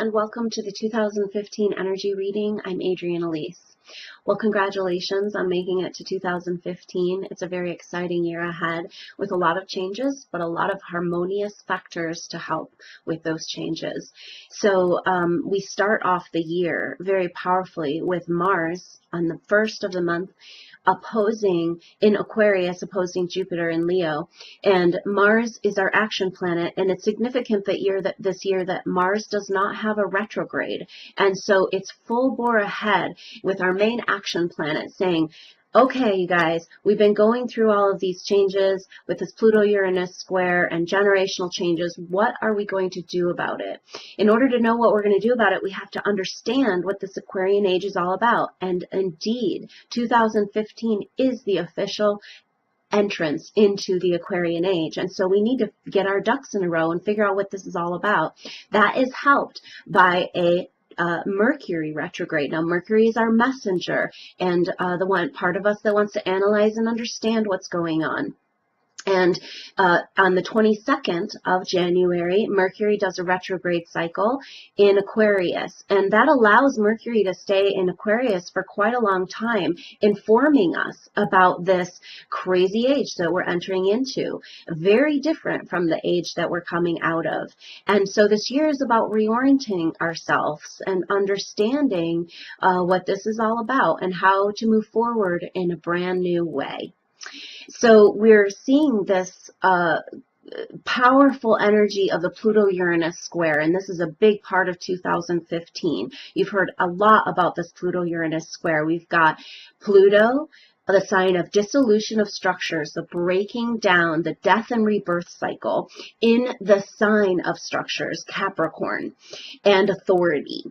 and welcome to the 2015 energy reading. I'm Adrienne Elise. Well, congratulations on making it to 2015. It's a very exciting year ahead with a lot of changes, but a lot of harmonious factors to help with those changes. So we start off the year very powerfully with Mars on the first of the month, opposing in Aquarius, opposing Jupiter in Leo. And Mars is our action planet, and it's significant this year that Mars does not have a retrograde. And so it's full bore ahead with our main action planet saying, okay, you guys, we've been going through all of these changes with this Pluto-Uranus square and generational changes. What are we going to do about it? In order to know what we're going to do about it, we have to understand what this Aquarian age is all about. And indeed, 2015 is the official entrance into the Aquarian age. And so we need to get our ducks in a row and figure out what this is all about. That is helped by a Mercury retrograde. Now, Mercury is our messenger and the one part of us that wants to analyze and understand what's going on. And on the 22nd of January, Mercury does a retrograde cycle in Aquarius. And that allows Mercury to stay in Aquarius for quite a long time, informing us about this crazy age that we're entering into. Very different from the age that we're coming out of. And so this year is about reorienting ourselves and understanding what this is all about and how to move forward in a brand new way. So we're seeing this powerful energy of the Pluto-Uranus square, and this is a big part of 2015. You've heard a lot about this Pluto-Uranus square. We've got Pluto, the sign of dissolution of structures, the breaking down, the death and rebirth cycle, in the sign of structures, Capricorn, and authority.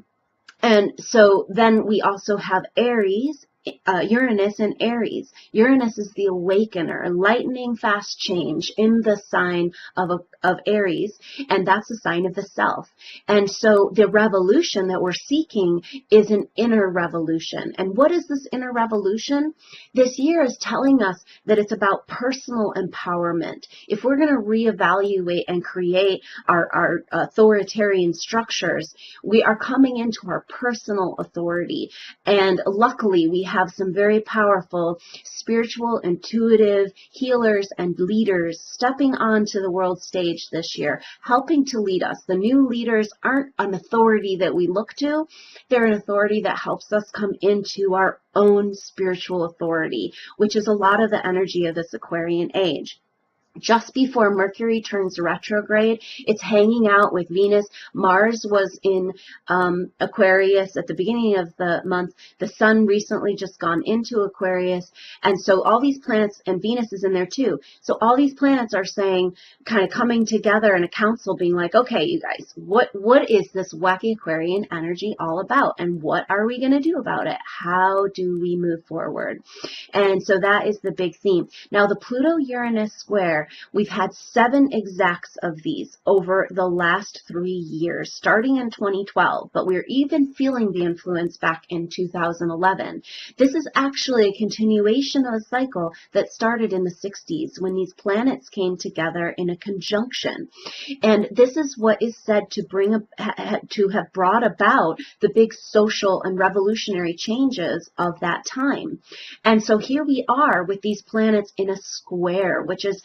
And so then we also have Aries, Uranus and Aries. Uranus is the awakener, lightning fast change in the sign of Aries, and that's a sign of the self. And so the revolution that we're seeking is an inner revolution. And what is this inner revolution? This year is telling us that it's about personal empowerment. If we're going to reevaluate and create our authoritarian structures, we are coming into our personal authority. And luckily, we have some very powerful spiritual, intuitive healers and leaders stepping onto the world stage this year, helping to lead us. The new leaders aren't an authority that we look to. They're an authority that helps us come into our own spiritual authority, which is a lot of the energy of this Aquarian age. Just before Mercury turns retrograde, it's hanging out with Venus. Mars was in Aquarius at the beginning of the month. The sun recently just gone into Aquarius. And so all these planets, and Venus is in there too. So all these planets are saying, kind of coming together in a council being like, okay, you guys, what is this wacky Aquarian energy all about? And what are we going to do about it? How do we move forward? And so that is the big theme. Now, the Pluto-Uranus square, we've had 7 exacts of these over the last 3 years, starting in 2012, but we're even feeling the influence back in 2011. This is actually a continuation of a cycle that started in the 60s when these planets came together in a conjunction. And this is what is said to have brought about the big social and revolutionary changes of that time. And so here we are with these planets in a square, which is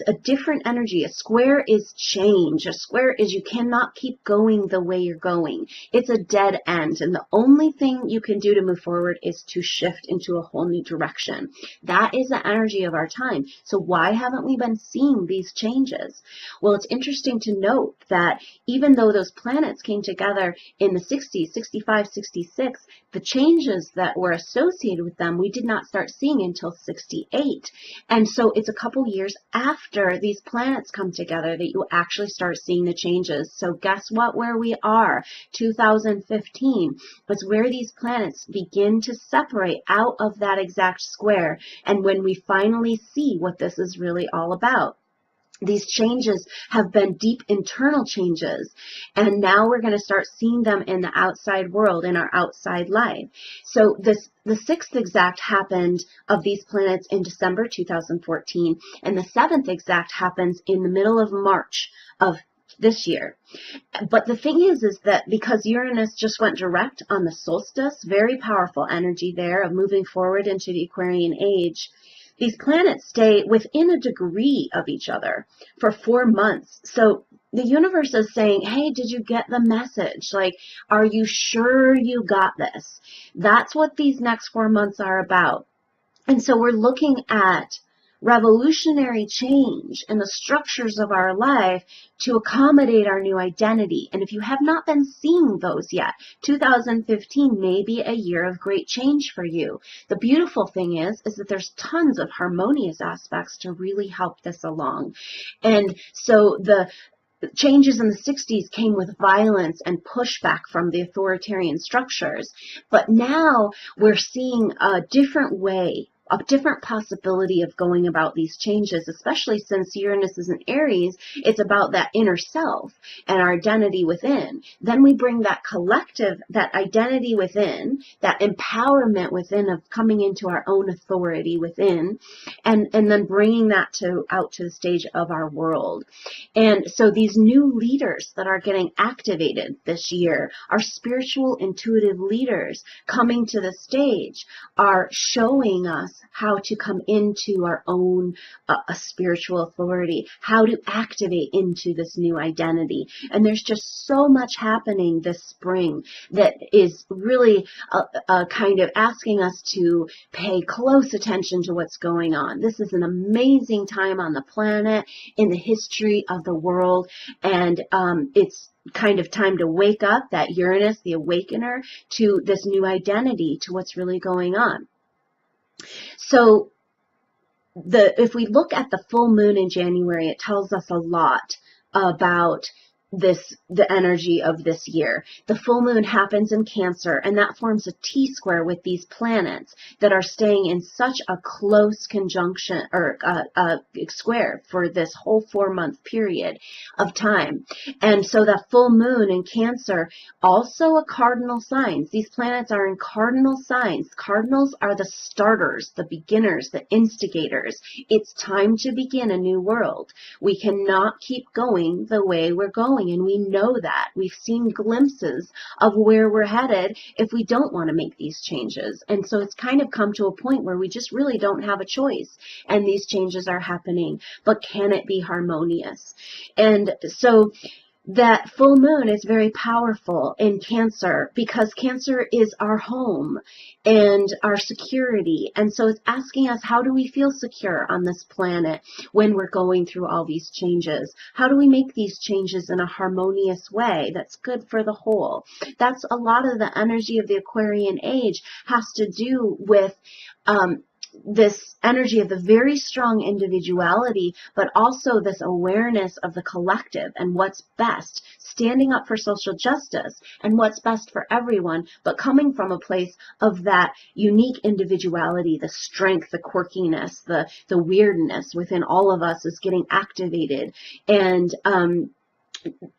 a different energy. A square is change. A square is you cannot keep going the way you're going. It's a dead end. And the only thing you can do to move forward is to shift into a whole new direction. That is the energy of our time. So why haven't we been seeing these changes? Well, it's interesting to note that even though those planets came together in the 60s, 65, 66, the changes that were associated with them, we did not start seeing until 68. And so it's a couple years after these planets come together that you actually start seeing the changes. So guess what, where we are? 2015 was where these planets begin to separate out of that exact square, and when we finally see what this is really all about. These changes have been deep internal changes, and now we're going to start seeing them in the outside world, in our outside life. So the 6th exact happened of these planets in December 2014, and the 7th exact happens in the middle of March of this year. But the thing is that because Uranus just went direct on the solstice, very powerful energy there of moving forward into the Aquarian age, these planets stay within a degree of each other for 4 months. So the universe is saying, hey, did you get the message? Like, are you sure you got this? That's what these next 4 months are about. And so we're looking at revolutionary change in the structures of our life to accommodate our new identity. And if you have not been seeing those yet, 2015 may be a year of great change for you. The beautiful thing is that there's tons of harmonious aspects to really help this along. And so the changes in the 60s came with violence and pushback from the authoritarian structures. But now we're seeing a different way, a different possibility of going about these changes, especially since Uranus is in Aries. It's about that inner self and our identity within. Then we bring that collective, that identity within, that empowerment within of coming into our own authority within, and then bringing that out to the stage of our world. And so these new leaders that are getting activated this year, our spiritual intuitive leaders coming to the stage, are showing us how to come into our own spiritual authority, how to activate into this new identity. And there's just so much happening this spring that is really kind of asking us to pay close attention to what's going on. This is an amazing time on the planet, in the history of the world, and it's kind of time to wake up, that Uranus, the awakener, to this new identity, to what's really going on. So if we look at the full moon in January, it tells us a lot about the energy of this year. The full moon happens in Cancer, and that forms a T-square with these planets that are staying in such a close conjunction, or square, for this whole 4-month period of time. And so the full moon in Cancer, also a cardinal sign. These planets are in cardinal signs. Cardinals are the starters, the beginners, the instigators. It's time to begin a new world. We cannot keep going the way we're going. And we know that. We've seen glimpses of where we're headed if we don't want to make these changes. And so it's kind of come to a point where we just really don't have a choice. And these changes are happening. But can it be harmonious? And so that full moon is very powerful in Cancer, because Cancer is our home and our security. And so it's asking us, how do we feel secure on this planet when we're going through all these changes? How do we make these changes in a harmonious way that's good for the whole? That's a lot of the energy of the Aquarian age, has to do with this energy of the very strong individuality, but also this awareness of the collective and what's best, standing up for social justice and what's best for everyone, but coming from a place of that unique individuality, the strength, the quirkiness, the weirdness within all of us is getting activated. And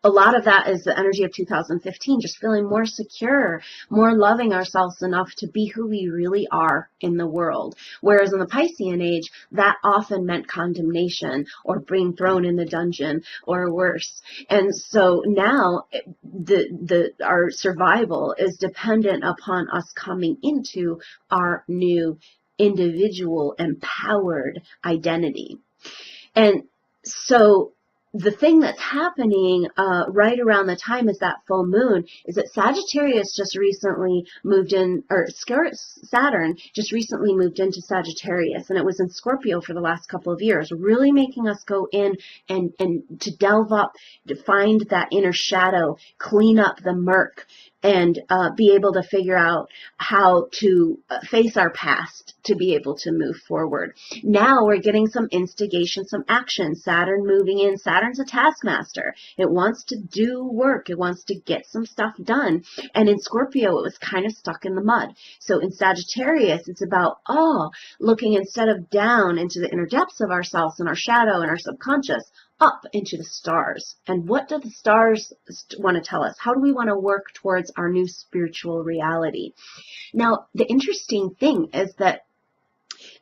a lot of that is the energy of 2015, just feeling more secure, more loving ourselves enough to be who we really are in the world. Whereas in the Piscean age, that often meant condemnation or being thrown in the dungeon or worse. And so now our survival is dependent upon us coming into our new individual empowered identity. And so the thing that's happening right around the time is that full moon is that Sagittarius just recently moved in, or Saturn just recently moved into Sagittarius, and it was in Scorpio for the last couple of years, really making us go in and to delve up, to find that inner shadow, clean up the murk, and be able to figure out how to face our past to be able to move forward. Now we're getting some instigation, some action. Saturn moving in. Saturn's a taskmaster. It wants to do work. It wants to get some stuff done. And in Scorpio, it was kind of stuck in the mud. So in Sagittarius, it's about, looking instead of down into the inner depths of ourselves and our shadow and our subconscious, up into the stars. And what do the stars want to tell us? How do we want to work towards our new spiritual reality? Now, the interesting thing is that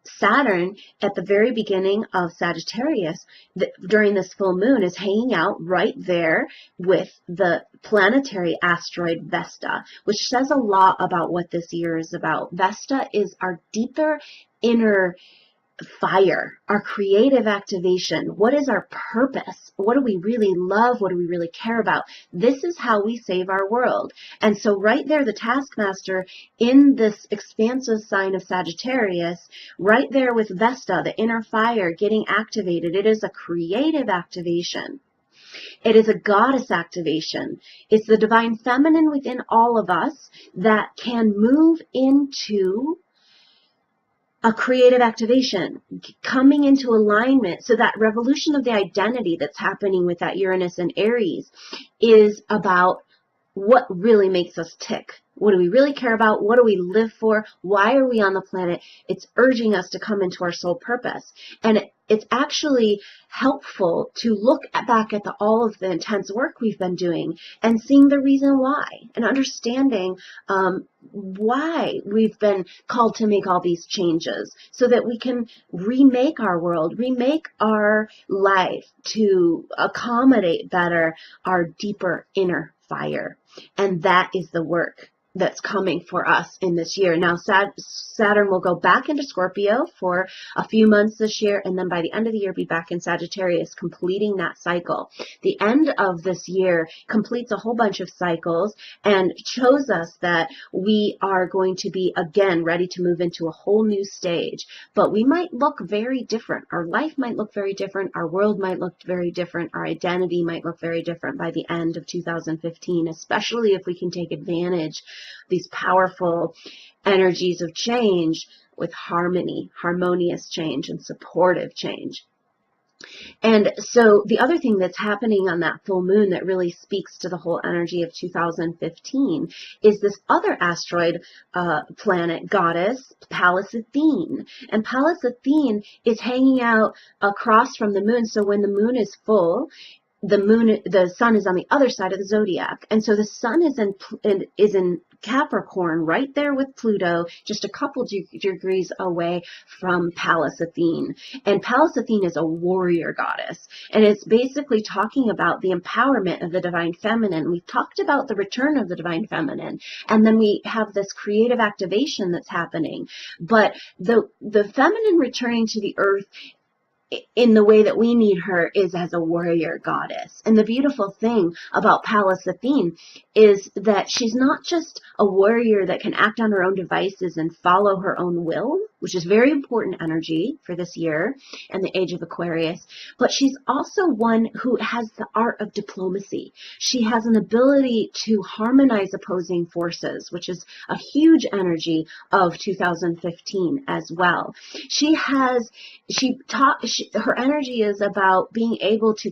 Saturn, at the very beginning of Sagittarius, during this full moon, is hanging out right there with the planetary asteroid Vesta, which says a lot about what this year is about. Vesta is our deeper inner fire, our creative activation. What is our purpose? What do we really love? What do we really care about? This is how we save our world. And so right there, the taskmaster in this expansive sign of Sagittarius, right there with Vesta, the inner fire getting activated, it is a creative activation. It is a goddess activation. It's the divine feminine within all of us that can move into a creative activation, coming into alignment. So that revolution of the identity that's happening with that Uranus and Aries is about what really makes us tick. What do we really care about? What do we live for? Why are we on the planet? It's urging us to come into our soul purpose. And it's actually helpful to look back at all of the intense work we've been doing and seeing the reason why, and understanding why we've been called to make all these changes, so that we can remake our world, remake our life to accommodate better our deeper inner fire. And that is the work that's coming for us in this year. Now, Saturn will go back into Scorpio for a few months this year, and then by the end of the year be back in Sagittarius, completing that cycle. The end of this year completes a whole bunch of cycles and shows us that we are going to be, again, ready to move into a whole new stage. But we might look very different. Our life might look very different. Our world might look very different. Our identity might look very different by the end of 2015, especially if we can take advantage these powerful energies of change with harmony, harmonious change, and supportive change. And so the other thing that's happening on that full moon that really speaks to the whole energy of 2015 is this other asteroid planet goddess, Pallas Athene. And Pallas Athene is hanging out across from the moon. So when the moon is full, the sun is on the other side of the zodiac. And so the sun is in Capricorn, right there with Pluto, just a couple degrees away from Pallas Athene. And Pallas Athene is a warrior goddess. And it's basically talking about the empowerment of the divine feminine. We've talked about the return of the divine feminine. And then we have this creative activation that's happening. But the feminine returning to the earth in the way that we need her is as a warrior goddess. And the beautiful thing about Pallas Athene is that she's not just a warrior that can act on her own devices and follow her own will, which is very important energy for this year and the age of Aquarius, but she's also one who has the art of diplomacy. She has an ability to harmonize opposing forces, which is a huge energy of 2015 as well. Her energy is about being able to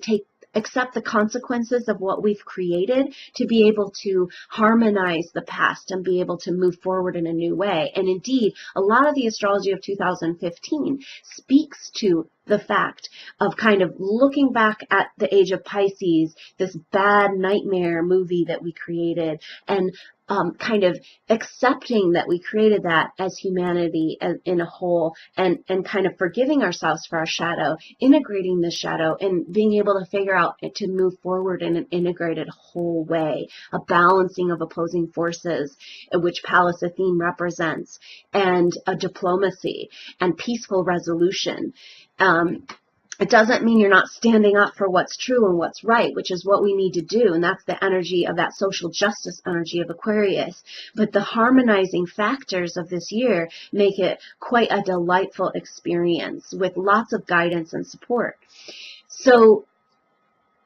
accept the consequences of what we've created, to be able to harmonize the past and be able to move forward in a new way. And indeed, a lot of the astrology of 2015 speaks to the fact of kind of looking back at the age of Pisces, this bad nightmare movie that we created, and kind of accepting that we created that as humanity in a whole, and kind of forgiving ourselves for our shadow, integrating the shadow, and being able to figure out to move forward in an integrated whole way, a balancing of opposing forces, which Pallas Athene represents, and a diplomacy and peaceful resolution. It doesn't mean you're not standing up for what's true and what's right, which is what we need to do. And that's the energy of that social justice energy of Aquarius. But the harmonizing factors of this year make it quite a delightful experience with lots of guidance and support. So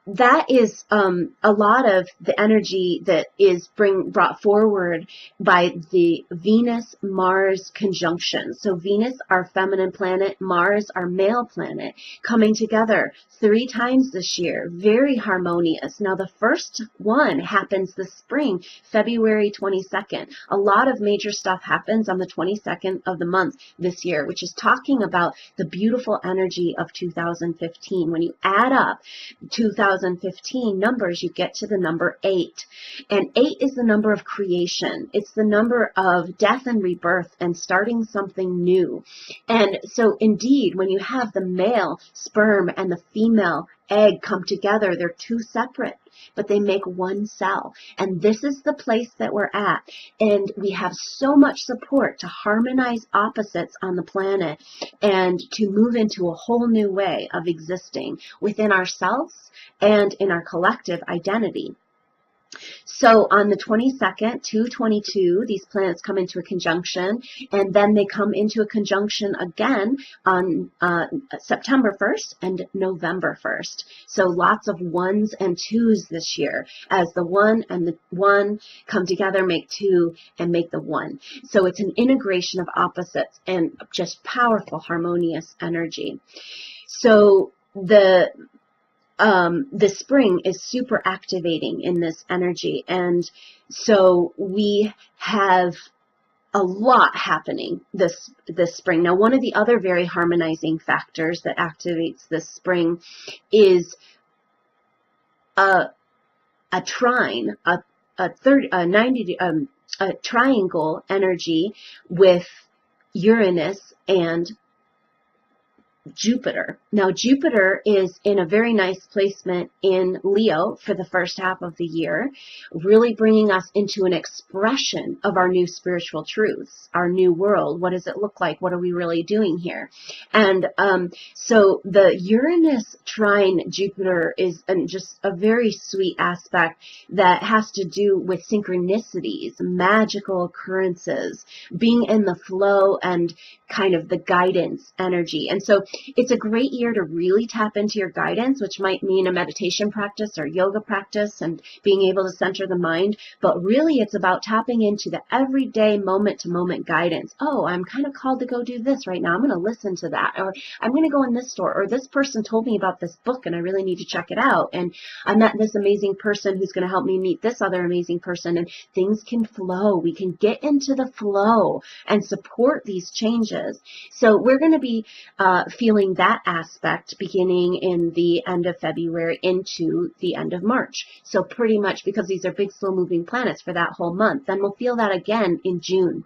that is a lot of the energy that is brought forward by the Venus-Mars conjunction. So Venus, our feminine planet, Mars, our male planet, coming together 3 times this year. Very harmonious. Now, the first one happens this spring, February 22nd. A lot of major stuff happens on the 22nd of the month this year, which is talking about the beautiful energy of 2015. When you add up 2015 2015 numbers, you get to the number 8. And 8 is the number of creation. It's the number of death and rebirth and starting something new. And so indeed, when you have the male sperm and the female egg come together, they're two separate, but they make one cell. And this is the place that we're at. And we have so much support to harmonize opposites on the planet and to move into a whole new way of existing within ourselves and in our collective identity. So on the 22nd, 2/22, these planets come into a conjunction, and then they come into a conjunction again on September 1st and November 1st. So lots of 1s and 2s this year, as the 1 and the 1 come together, make 2, and make the 1. So it's an integration of opposites and just powerful, harmonious energy. So the spring is super activating in this energy. And so we have a lot happening this spring. Now, one of the other very harmonizing factors that activates this spring is a trine, a triangle energy with Uranus and Jupiter. Now, Jupiter is in a very nice placement in Leo for the first half of the year, really bringing us into an expression of our new spiritual truths, our new world. What does it look like? What are we really doing here? And so the Uranus trine Jupiter is just a very sweet aspect that has to do with synchronicities, magical occurrences, being in the flow and kind of the guidance energy. And so it's a great year to really tap into your guidance, which might mean a meditation practice or yoga practice and being able to center the mind. But really, it's about tapping into the everyday moment-to-moment guidance. Oh, I'm kind of called to go do this right now. I'm going to listen to that. Or I'm going to go in this store. Or this person told me about this book and I really need to check it out. And I met this amazing person who's going to help me meet this other amazing person. And things can flow. We can get into the flow and support these changes. So we're going to be feeling that aspect beginning in the end of February into the end of March. So pretty much, because these are big, slow-moving planets for that whole month, then we'll feel that again in June.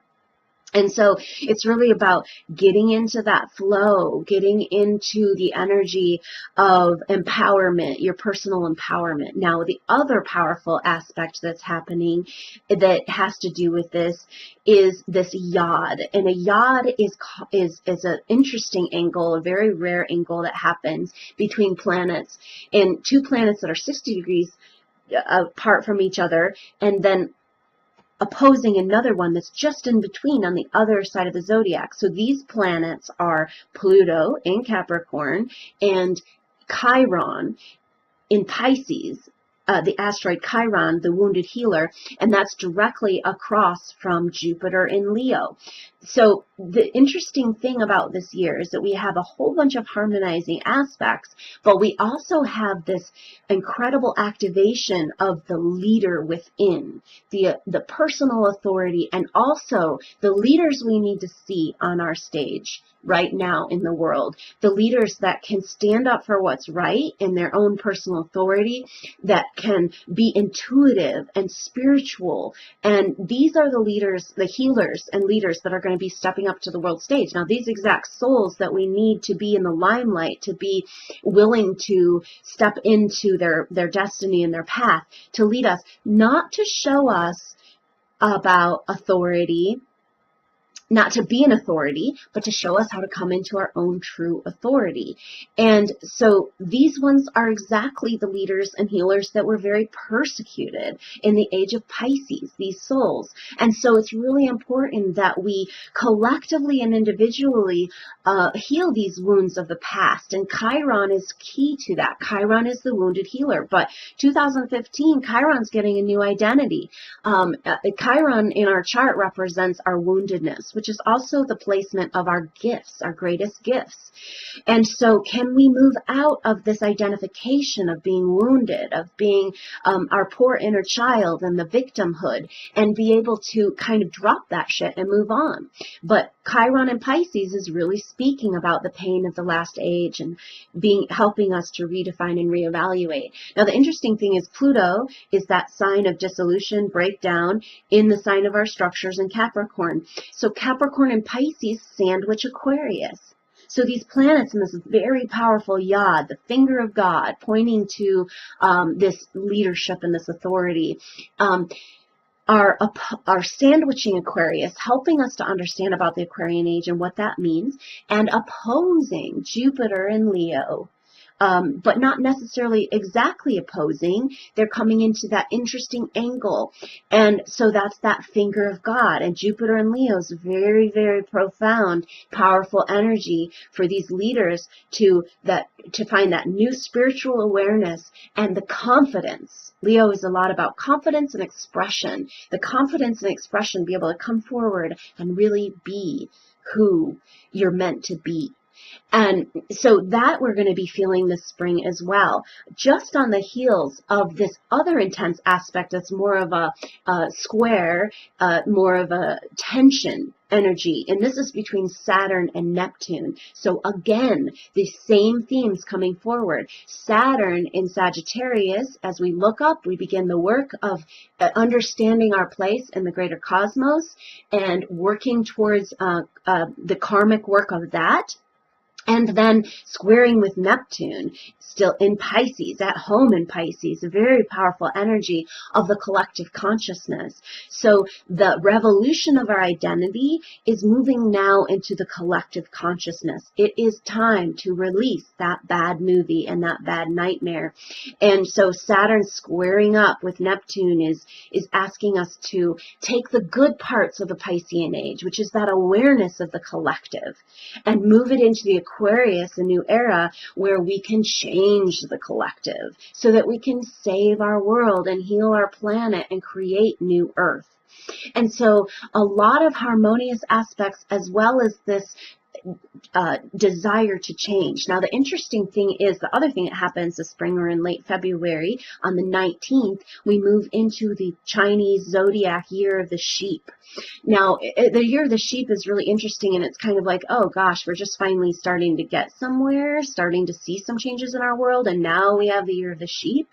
And so it's really about getting into that flow, getting into the energy of empowerment, your personal empowerment. Now, the other powerful aspect that's happening that has to do with this is this yod. And a yod is an interesting angle, a very rare angle that happens between planets, and two planets that are 60 degrees apart from each other, and then opposing another one that's just in between on the other side of the zodiac. So these planets are Pluto in Capricorn and Chiron in Pisces, the asteroid Chiron, the wounded healer, and that's directly across from Jupiter in Leo. So the interesting thing about this year is that we have a whole bunch of harmonizing aspects, but we also have this incredible activation of the leader within, the personal authority, and also the leaders we need to see on our stage right now in the world, the leaders that can stand up for what's right in their own personal authority, that can be intuitive and spiritual. And these are the leaders, the healers and leaders that are going to be stepping up to the world stage. Now, these exact souls that we need to be in the limelight, to be willing to step into their destiny and their path, to lead us, not to show us about authority, not to be an authority, but to show us how to come into our own true authority. And so these ones are exactly the leaders and healers that were very persecuted in the age of Pisces, these souls. And so it's really important that we collectively and individually heal these wounds of the past. And Chiron is key to that. Chiron is the wounded healer. But 2015, Chiron's getting a new identity. Chiron in our chart represents our woundedness, which is also the placement of our gifts, our greatest gifts. And so can we move out of this identification of being wounded, of being our poor inner child and the victimhood, and be able to kind of drop that shit and move on? But Chiron in Pisces is really speaking about the pain of the last age and helping us to redefine and reevaluate. Now, the interesting thing is Pluto is that sign of dissolution, breakdown in the sign of our structures in Capricorn. So Capricorn and Pisces sandwich Aquarius. So these planets in this very powerful yod, the finger of God, pointing to this leadership and this authority, are sandwiching Aquarius, helping us to understand about the Aquarian age and what that means, and opposing Jupiter and Leo. But not necessarily exactly opposing. They're coming into that interesting angle. And so that's that finger of God. And Jupiter and Leo is very, very profound, powerful energy for these leaders to find that new spiritual awareness and the confidence. Leo is a lot about confidence and expression. The confidence and expression, be able to come forward and really be who you're meant to be. And so that we're going to be feeling this spring as well, just on the heels of this other intense aspect that's more of a square, more of a tension energy. And this is between Saturn and Neptune. So again, the same themes coming forward. Saturn in Sagittarius, as we look up, we begin the work of understanding our place in the greater cosmos and working towards the karmic work of that. And then squaring with Neptune, still in Pisces, at home in Pisces, a very powerful energy of the collective consciousness. So the revolution of our identity is moving now into the collective consciousness. It is time to release that bad movie and that bad nightmare. And so Saturn squaring up with Neptune is asking us to take the good parts of the Piscean age, which is that awareness of the collective, and move it into the Aquarius, a new era where we can change the collective so that we can save our world and heal our planet and create new Earth. And so a lot of harmonious aspects, as well as this desire to change. Now, the interesting thing is, the other thing that happens this spring, or in late February, on the 19th, we move into the Chinese zodiac year of the sheep. Now, the year of the sheep is really interesting, and it's kind of like, oh gosh, we're just finally starting to get somewhere, starting to see some changes in our world, and now we have the year of the sheep,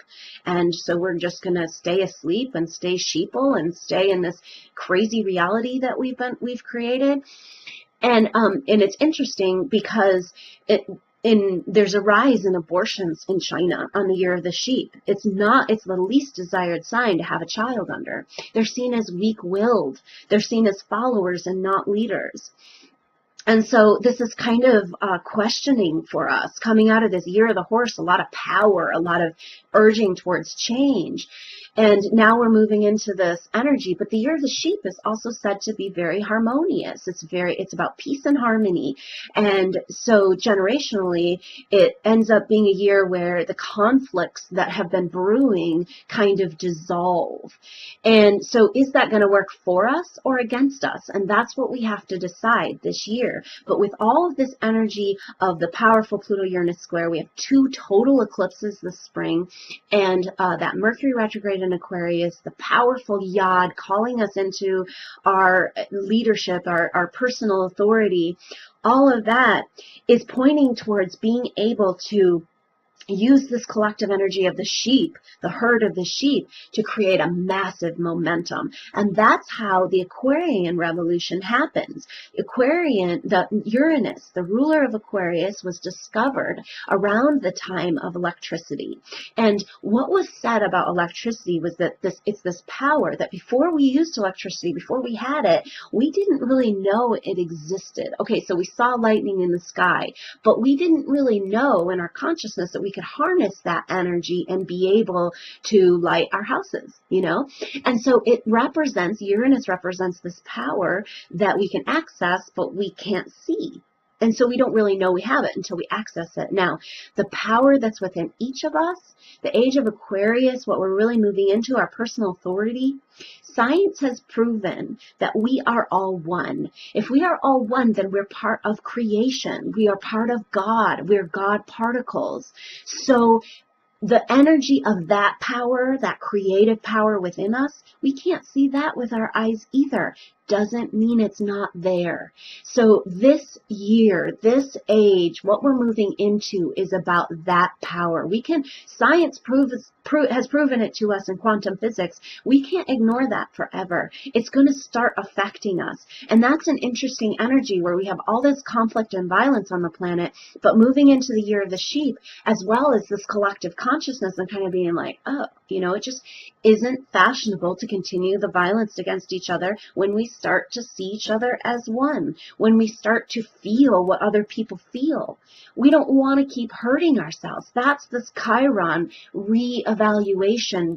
and so we're just going to stay asleep and stay sheeple and stay in this crazy reality that we've created. And it's interesting because there's a rise in abortions in China on the year of the sheep. It's the least desired sign to have a child under. They're seen as weak-willed. They're seen as followers and not leaders. And so this is kind of questioning for us. Coming out of this year of the horse, a lot of power, a lot of urging towards change. And now we're moving into this energy. But the year of the sheep is also said to be very harmonious. It's about peace and harmony. And so generationally, it ends up being a year where the conflicts that have been brewing kind of dissolve. And so is that going to work for us or against us? And that's what we have to decide this year. But with all of this energy of the powerful Pluto-Uranus square, we have 2 total eclipses this spring, and that Mercury retrograde in Aquarius, the powerful yod calling us into our leadership, our personal authority. All of that is pointing towards being able to use this collective energy of the sheep, the herd of the sheep, to create a massive momentum. And that's how the Aquarian revolution happens. The Uranus, the ruler of Aquarius, was discovered around the time of electricity. And what was said about electricity was that it's this power that before we used electricity, before we had it, we didn't really know it existed. Okay, so we saw lightning in the sky, but we didn't really know in our consciousness that we could harness that energy and be able to light our houses, And so Uranus represents this power that we can access, but we can't see. And so we don't really know we have it until we access it. Now, the power that's within each of us, the age of Aquarius, what we're really moving into, our personal authority, science has proven that we are all one. If we are all one, then we're part of creation. We are part of God. We're God particles. So the energy of that power, that creative power within us, we can't see that with our eyes either. doesn't mean it's not there. So this year, this age, what we're moving into is about that power. Science has proven it to us in quantum physics. We can't ignore that forever. It's going to start affecting us. And that's an interesting energy where we have all this conflict and violence on the planet, but moving into the year of the sheep, as well as this collective consciousness and kind of being like, oh, it just isn't fashionable to continue the violence against each other when we start to see each other as one, when we start to feel what other people feel. We don't want to keep hurting ourselves. That's this Chiron re-evaluation,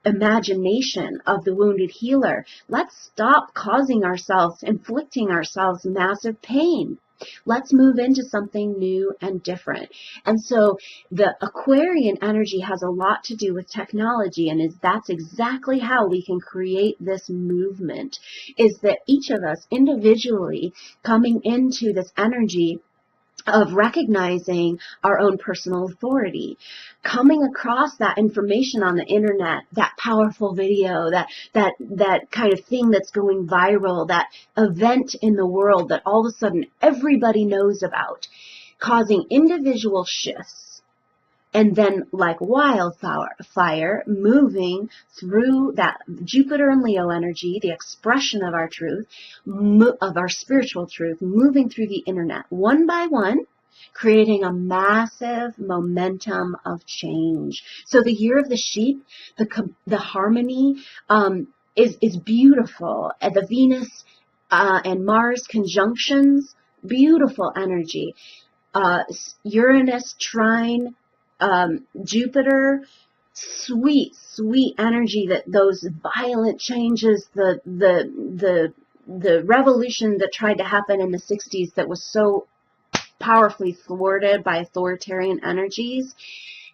reimagination of the wounded healer. Let's stop inflicting ourselves massive pain. Let's move into something new and different. And so the Aquarian energy has a lot to do with technology, and that's exactly how we can create this movement, is that each of us individually coming into this energy of recognizing our own personal authority, coming across that information on the internet, that powerful video, that kind of thing that's going viral, that event in the world that all of a sudden everybody knows about, causing individual shifts. And then like wildfire, moving through that Jupiter and Leo energy, the expression of our truth, of our spiritual truth, moving through the internet one by one, creating a massive momentum of change. So the year of the sheep, the harmony is beautiful. The Venus and Mars conjunctions, beautiful energy. Uranus trine Jupiter, sweet energy, that those violent changes, the revolution that tried to happen in the 60s that was so powerfully thwarted by authoritarian energies,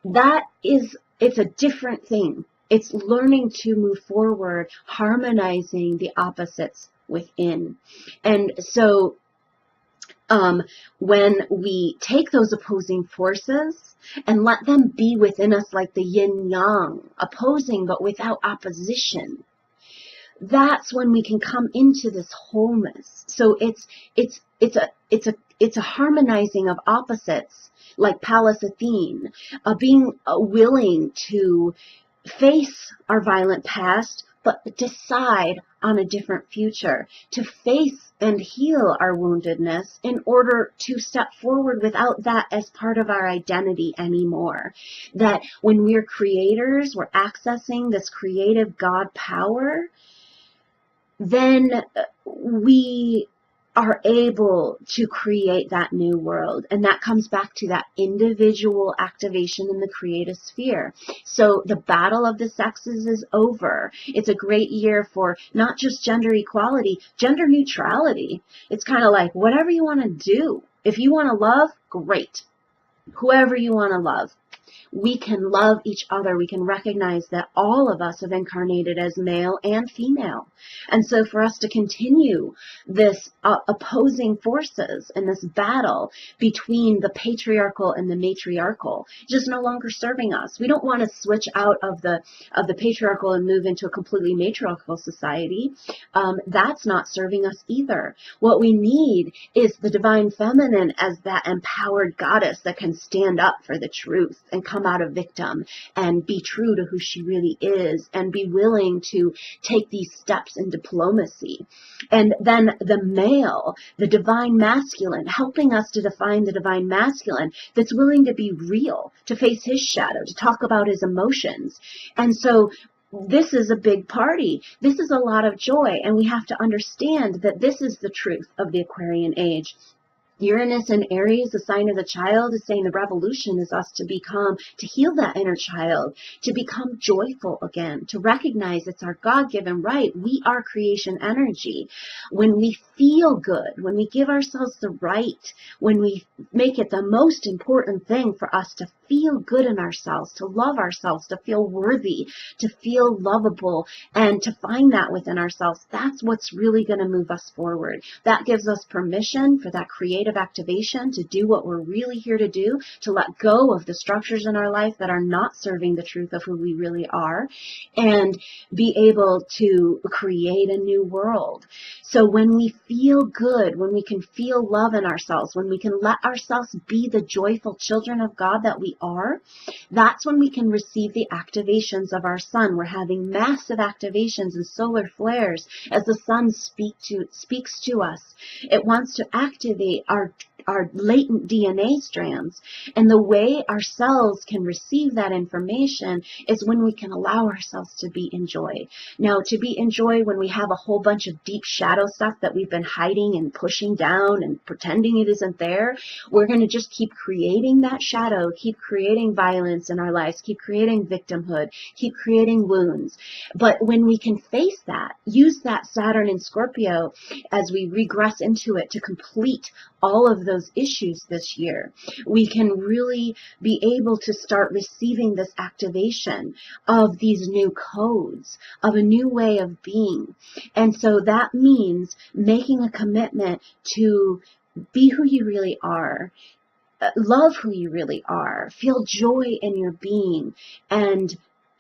it's a different thing. It's learning to move forward, harmonizing the opposites within. And so when we take those opposing forces and let them be within us like the yin yang, opposing but without opposition, that's when we can come into this wholeness. So it's a harmonizing of opposites, like Pallas Athene, being willing to face our violent past, but decide on a different future, to face and heal our woundedness in order to step forward without that as part of our identity anymore. That when we're creators, we're accessing this creative God power, then we are able to create that new world. And that comes back to that individual activation in the creative sphere. So the battle of the sexes is over. It's a great year for not just gender equality, gender neutrality. It's kind of like whatever you want to do. If you want to love, great. Whoever you want to love. We can love each other. We can recognize that all of us have incarnated as male and female. And so for us to continue this opposing forces and this battle between the patriarchal and the matriarchal, just no longer serving us. We don't want to switch out of the patriarchal and move into a completely matriarchal society. That's not serving us either. What we need is the divine feminine as that empowered goddess that can stand up for the truth and come out of victim and be true to who she really is and be willing to take these steps in diplomacy. And then the male, the divine masculine, helping us to define the divine masculine that's willing to be real, to face his shadow, to talk about his emotions. And so this is a big party. This is a lot of joy. And we have to understand that this is the truth of the Aquarian age. Uranus in Aries, the sign of the child, is saying the revolution is us to heal that inner child, to become joyful again, to recognize it's our God-given right. We are creation energy. When we feel good, when we give ourselves the right, when we make it the most important thing for us to feel good in ourselves, to love ourselves, to feel worthy, to feel lovable, and to find that within ourselves, that's what's really going to move us forward. That gives us permission for that creative creative activation to do what we're really here to do, to let go of the structures in our life that are not serving the truth of who we really are, and be able to create a new world. So when we feel good, when we can feel love in ourselves, when we can let ourselves be the joyful children of God that we are, that's when we can receive the activations of our sun. We're having massive activations and solar flares as the sun speaks to us. It wants to activate our latent DNA strands. And the way our cells can receive that information is when we can allow ourselves to be in joy. Now, to be in joy when we have a whole bunch of deep shadow stuff that we've been hiding and pushing down and pretending it isn't there, we're going to just keep creating that shadow, keep creating violence in our lives, keep creating victimhood, keep creating wounds. But when we can face that, use that Saturn in Scorpio as we regress into it to complete all of those issues this year, we can really be able to start receiving this activation of these new codes, of a new way of being. And so that means making a commitment to be who you really are, love who you really are, feel joy in your being, and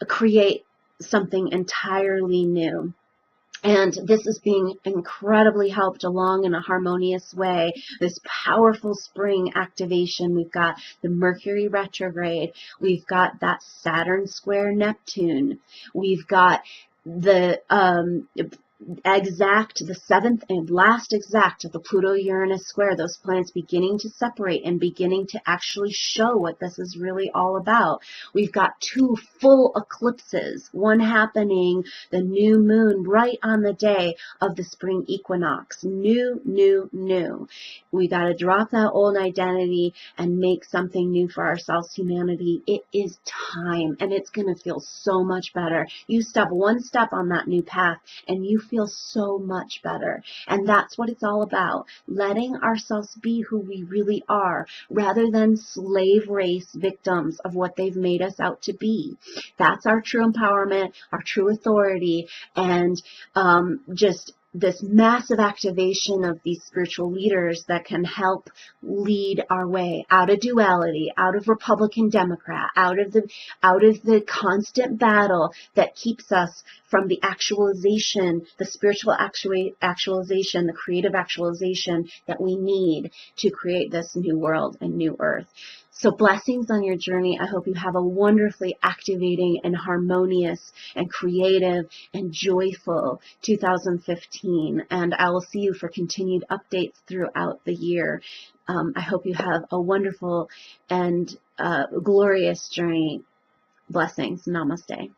create something entirely new. And this is being incredibly helped along in a harmonious way. This powerful spring activation. We've got the Mercury retrograde. We've got that Saturn square Neptune. We've got the seventh and last exact of the Pluto-Uranus square, those planets beginning to separate and beginning to actually show what this is really all about. We've got two full eclipses, one happening the new moon right on the day of the spring equinox. New. We got to drop that old identity and make something new for ourselves, humanity. It is time, and it's going to feel so much better. You step one step on that new path, and you feel so much better. And that's what it's all about, letting ourselves be who we really are, rather than slave race victims of what they've made us out to be. That's our true empowerment, our true authority, and just this massive activation of these spiritual leaders that can help lead our way out of duality, out of Republican Democrat, out of the constant battle that keeps us from the actualization, the spiritual actualization, the creative actualization that we need to create this new world and new earth. So blessings on your journey. I hope you have a wonderfully activating and harmonious and creative and joyful 2015. And I will see you for continued updates throughout the year. I hope you have a wonderful and glorious journey. Blessings. Namaste.